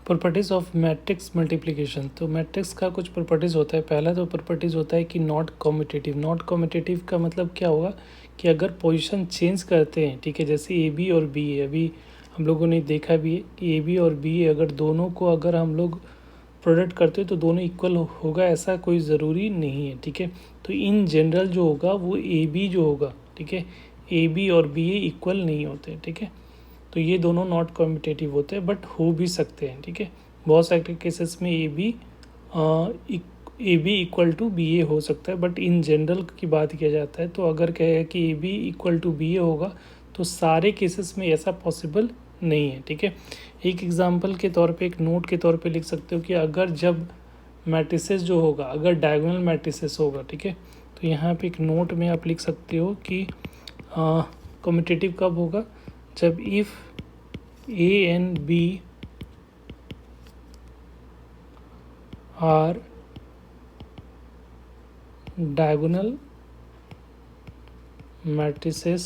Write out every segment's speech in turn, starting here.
Properties of matrix multiplication. तो matrix का कुछ प्रॉपर्टीज़ होता है। पहला तो प्रॉपर्टीज़ होता है कि नॉट कम्यूटेटिव। नॉट कम्यूटेटिव का मतलब क्या होगा कि अगर पोजीशन चेंज करते हैं, ठीक है, जैसे ए बी और बी है, अभी हम लोगों ने देखा भी है कि ए बी और बी अगर दोनों को अगर हम लोग प्रोडक्ट करते हैं तो दोनों इक्वल होगा, ऐसा कोई ज़रूरी नहीं है, ठीक है। तो इन जनरल जो होगा वो ए बी जो होगा, ठीक है, ए बी और बी इक्वल नहीं होते, ठीक है। तो ये दोनों नॉट कम्यूटेटिव होते हैं, बट हो भी सकते हैं, ठीक है। बहुत सारे केसेस में A B equal to B A हो सकता है, बट इन जनरल की बात किया जाता है तो अगर कहे कि A B equal to B A होगा तो सारे केसेस में ऐसा पॉसिबल नहीं है, ठीक है। एक एग्जांपल के तौर पे, एक नोट के तौर पे लिख सकते हो कि अगर जब मैट्रिसेस जो होगा, अगर डायगोनल मैट्रिसेस होगा, ठीक है, तो यहाँ पे एक नोट में आप लिख सकते हो कि कम्यूटेटिव कब होगा, जब if A and B are diagonal matrices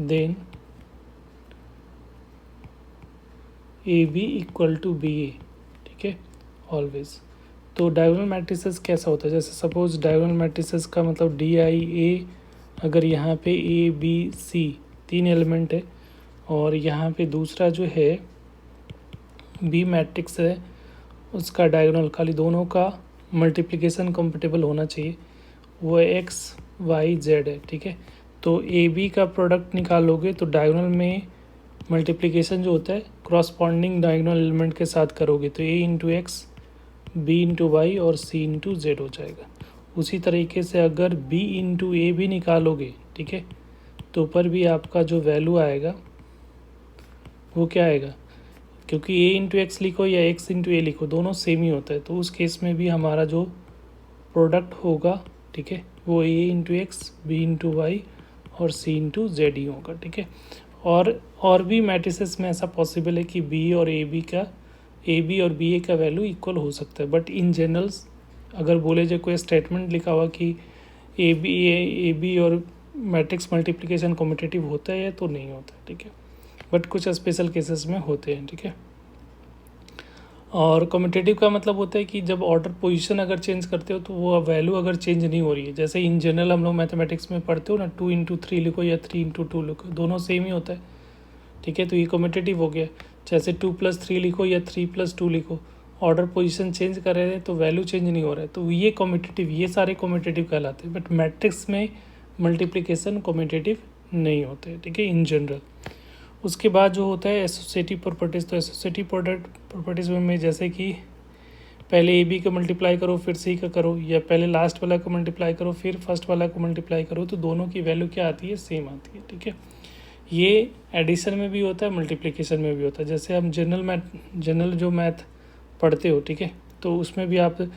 then A B equal to B A, ठीक है, ऑलवेज। तो डायगोनल मैट्रिसेस कैसा होता है, जैसे सपोज डायगोनल मैट्रिसेस का मतलब डी आई ए, अगर यहाँ पे ए बी सी 3 एलिमेंट है और यहाँ पे दूसरा जो है बी मैट्रिक्स है, उसका डायगोनल खाली दोनों का मल्टीप्लिकेशन कंपेटेबल होना चाहिए, वो एक्स वाई जेड है, ठीक है। तो ए बी का प्रोडक्ट निकालोगे तो डायगोनल में मल्टीप्लिकेशन जो होता है क्रॉसपॉन्डिंग डायगोनल एलिमेंट के साथ करोगे तो A into X, B into Y और सी इंटू जेड हो जाएगा। उसी तरीके से अगर बी इंटू ए भी निकालोगे, ठीक है, तो ऊपर भी आपका जो वैल्यू आएगा वो क्या आएगा, क्योंकि ए इंटू एक्स लिखो या एक्स इंटू ए लिखो दोनों सेम ही होता है, तो उस केस में भी हमारा जो प्रोडक्ट होगा, ठीक है, वो A into X, B into Y और सी इंटू जेड ही होगा, ठीक है। और भी मैट्रिसेस में ऐसा पॉसिबल है कि बी और ए बी और बी ए का वैल्यू इक्वल हो सकता है, बट इन जनरल्स अगर बोले जाए कोई स्टेटमेंट लिखा हुआ कि ए बी और मैट्रिक्स मल्टीप्लिकेशन कम्यूटेटिव होता है तो नहीं होता, ठीक है, बट कुछ स्पेशल केसेस में होते हैं, ठीक है। और कम्यूटेटिव का मतलब होता है कि जब ऑर्डर पोजीशन अगर चेंज करते हो तो वो वैल्यू अगर चेंज नहीं हो रही है, जैसे इन जनरल हम लोग मैथमेटिक्स में पढ़ते हो ना, 2 इंटू 3 लिखो या 3 इंटू 2 लिखो, दोनों सेम ही होता है, ठीक है, तो ये कम्यूटेटिव हो गया। जैसे 2 प्लस 3 लिखो या 3 प्लस 2 लिखो, ऑर्डर पोजीशन चेंज कर रहे हैं तो वैल्यू चेंज नहीं हो रहा है, तो ये कम्यूटेटिव, ये सारे कम्यूटेटिव कहलाते हैं, बट मैट्रिक्स में मल्टीप्लिकेशन कम्यूटेटिव नहीं होते, ठीक है, इन जनरल। उसके बाद जो होता है एसोसिएटिव प्रॉपर्टीज़, तो एसोसिएटिव प्रॉपर्टीज़ में जैसे कि पहले ए बी का मल्टीप्लाई करो फिर सी का करो, या पहले लास्ट वाला को मल्टीप्लाई करो फिर फर्स्ट वाला को मल्टीप्लाई करो, तो दोनों की वैल्यू क्या आती है, सेम आती है, ठीक है। ये एडिशन में भी होता है, मल्टीप्लिकेशन में भी होता है। जैसे हम जनरल जो मैथ पढ़ते हो, ठीक है, तो उसमें भी आप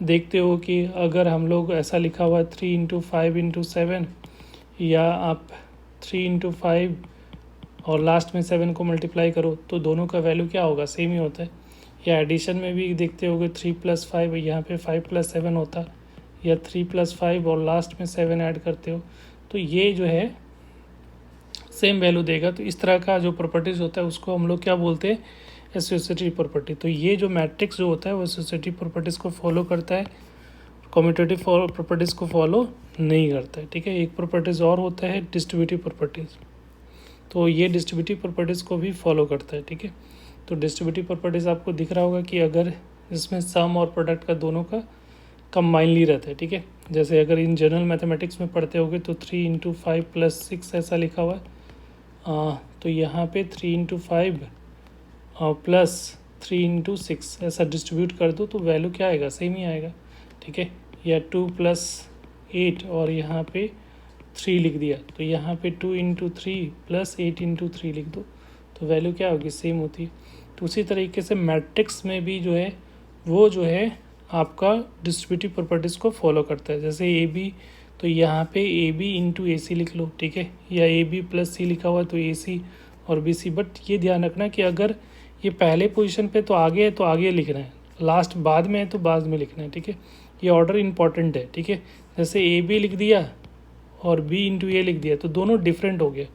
देखते हो कि अगर हम लोग ऐसा लिखा हुआ है 3 इंटू 5 इंटू 7, या आप 3 इंटू 5 और लास्ट में 7 को मल्टीप्लाई करो तो दोनों का वैल्यू क्या होगा, सेम ही होता है। या एडिशन में भी देखते होगे 3 प्लस 5, यहाँ पे 5 प्लस 7 होता, या 3 प्लस 5 और लास्ट में 7 ऐड करते हो तो ये जो है सेम वैल्यू देगा। तो इस तरह का जो प्रॉपर्टीज़ होता है उसको हम लोग क्या बोलते हैं, एसोसिएटिव प्रॉपर्टी। तो ये जो मैट्रिक्स जो होता है वो एसोसिएटिव प्रॉपर्टीज़ को फॉलो करता है, कम्यूटेटिव प्रॉपर्टीज़ को फॉलो नहीं करता है, ठीक है। एक प्रॉपर्टीज़ और होता है डिस्ट्रीब्यूटिव प्रॉपर्टीज़, तो ये डिस्ट्रीब्यूटिव प्रॉपर्टीज़ को भी फॉलो करता है, ठीक है। तो डिस्ट्रीब्यूटिव प्रॉपर्टीज़ आपको दिख रहा होगा कि अगर इसमें सम और प्रोडक्ट का दोनों का कंबाइनली रहता है, ठीक है। जैसे अगर इन जनरल मैथमेटिक्स में पढ़ते होगे तो 3 इंटू 5 प्लस 6 ऐसा लिखा हुआ है, तो यहाँ पे 3 इंटू 5 प्लस 3 इंटू 6 ऐसा डिस्ट्रीब्यूट कर दो तो वैल्यू क्या आएगा, सेम ही आएगा, ठीक है। या 2 प्लस 8 और यहाँ पे 3 लिख दिया तो यहाँ पे 2 इंटू 3 प्लस 8 इंटू 3 लिख दो तो वैल्यू क्या होगी, सेम होती है। तो उसी तरीके से मैट्रिक्स में भी जो है वो जो है आपका डिस्ट्रीब्यूटिव प्रॉपर्टीज़ को फॉलो करता है। जैसे ए बी, तो यहाँ पे ए बी इंटू ए सी लिख लो, ठीक है, या ए बी प्लस सी लिखा हुआ है तो ए सी और बी सी, बट ये ध्यान रखना कि अगर ये पहले पोजीशन पे तो आगे है तो आगे लिखना है, लास्ट बाद में है तो बाद में लिखना है, ठीक है। ये ऑर्डर इंपॉर्टेंट है, ठीक है। जैसे ए बी लिख दिया और बी इंटू ए लिख दिया तो दोनों डिफरेंट हो गया,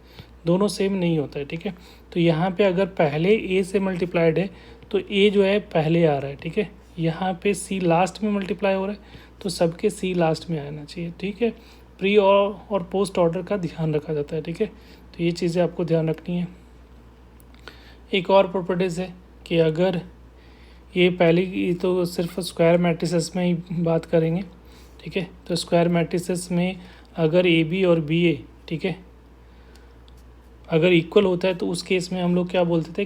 दोनों सेम नहीं होता है, ठीक है। तो यहाँ पे अगर पहले ए से मल्टीप्लाइड है तो ए जो है पहले आ रहा है, ठीक है। यहाँ पे सी लास्ट में मल्टीप्लाई हो रहा है तो सबके सी लास्ट में आना चाहिए, ठीक है। प्री और पोस्ट ऑर्डर का ध्यान रखा जाता है, ठीक है। तो ये चीज़ें आपको ध्यान रखनी है। एक और प्रॉपर्टीज़ है कि अगर ये पहली तो सिर्फ स्क्वायर मैट्रिसेस में ही बात करेंगे, ठीक है। तो स्क्वायर मैट्रिसेस में अगर ए बी और बी ए, ठीक है, अगर इक्वल होता है तो उस केस में हम लोग क्या बोलते थे,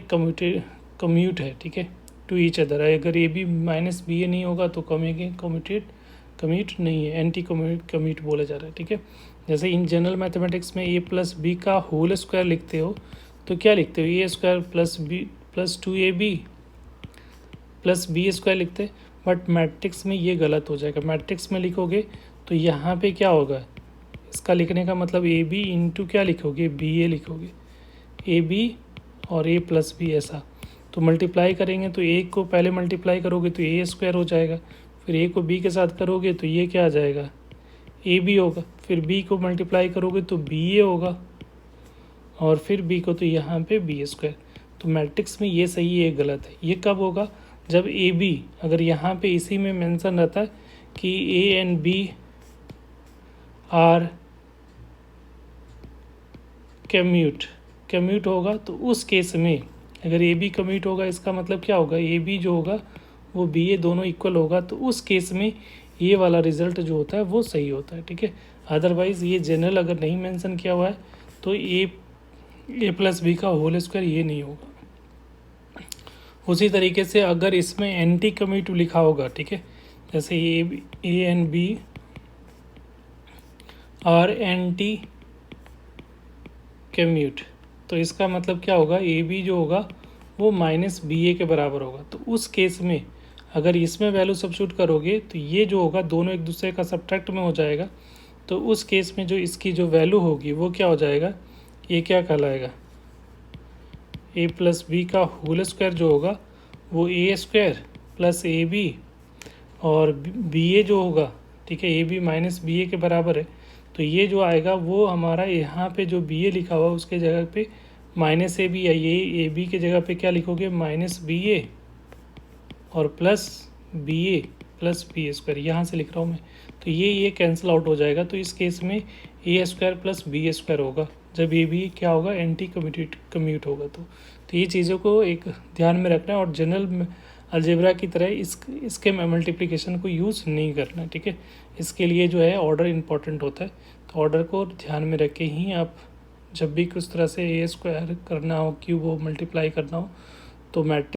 कम्यूट है, ठीक है, टू ईच अदर। अगर A B minus B A नहीं होगा तो कम्यूट नहीं है, एंटी कम्यूट बोला जा रहा है, ठीक है। जैसे इन जनरल मैथमेटिक्स में ए प्लस बी का होल स्क्वायर लिखते हो तो क्या लिखते हो, A square plus B plus 2ab plus B square लिखते हैं। बट मैट्रिक्स में ये गलत हो जाएगा। मैट्रिक्स में लिखोगे तो यहाँ पे क्या होगा, इसका लिखने का मतलब ए बी इंटू क्या लिखोगे, बी ए लिखोगे, ए बी और ए प्लस बी ऐसा। तो मल्टीप्लाई करेंगे तो ए को पहले मल्टीप्लाई करोगे तो ए स्क्वायर हो जाएगा, फिर ए को बी के साथ करोगे तो ये क्या आ जाएगा, ए बी होगा, फिर बी को मल्टीप्लाई करोगे तो बी ए होगा, और फिर बी को तो यहाँ पे बी स्क्वायर। तो मैट्रिक्स में ये सही है, ये गलत है। ये कब होगा, जब ए बी, अगर यहाँ पे इसी में मेंशन रहता है कि A and B are commute होगा, तो उस केस में अगर ए बी कम्यूट होगा इसका मतलब क्या होगा, ए बी जो होगा वो बी ए दोनों इक्वल होगा, तो उस केस में ये वाला रिजल्ट जो होता है वो सही होता है, ठीक है। अदरवाइज़ ये जनरल अगर नहीं मेंशन किया हुआ है तो ए प्लस बी का होल स्क्वायर ये नहीं होगा। उसी तरीके से अगर इसमें एंटी कम्यूटिव लिखा होगा, ठीक है, जैसे A and B are anti commute, तो इसका मतलब क्या होगा, ए बी जो होगा वो माइनस बी ए के बराबर होगा। तो उस केस में अगर इसमें वैल्यू सब्स्टिट्यूट करोगे तो ये जो होगा दोनों एक दूसरे का सब्ट्रैक्ट में हो जाएगा। तो उस केस में जो इसकी जो वैल्यू होगी वो क्या हो जाएगा, ये क्या कहलाएगा, ए प्लस बी का होल स्क्वायर जो होगा वो ए स्क्वायर प्लस ए बी और बी ए जो होगा, ठीक है, ए बी माइनस बी ए के बराबर है। तो ये जो आएगा वो हमारा यहाँ पे जो बी ए लिखा हुआ उसके जगह पे माइनस ए बी है, ये ए बी के जगह पे क्या लिखोगे, माइनस बी ए और प्लस बी ए प्लस बी स्क्वायर, यहाँ से लिख रहा हूँ मैं। तो ये कैंसिल आउट हो जाएगा। तो इस केस में ए स्क्वायर प्लस बी स्क्वायर होगा जब ए बी क्या होगा, एंटी कम्यूट होगा। तो ये चीज़ों को एक ध्यान में रखना है और जनरल अलजेब्रा की तरह इसके मल्टीप्लिकेशन को यूज़ नहीं करना, ठीक है। इसके लिए जो है ऑर्डर इम्पॉर्टेंट होता है। तो ऑर्डर को ध्यान में रख के ही आप जब भी कुछ तरह से ए स्क्वायर करना हो, क्यूब हो, मल्टीप्लाई करना हो तो मैट्रिक्स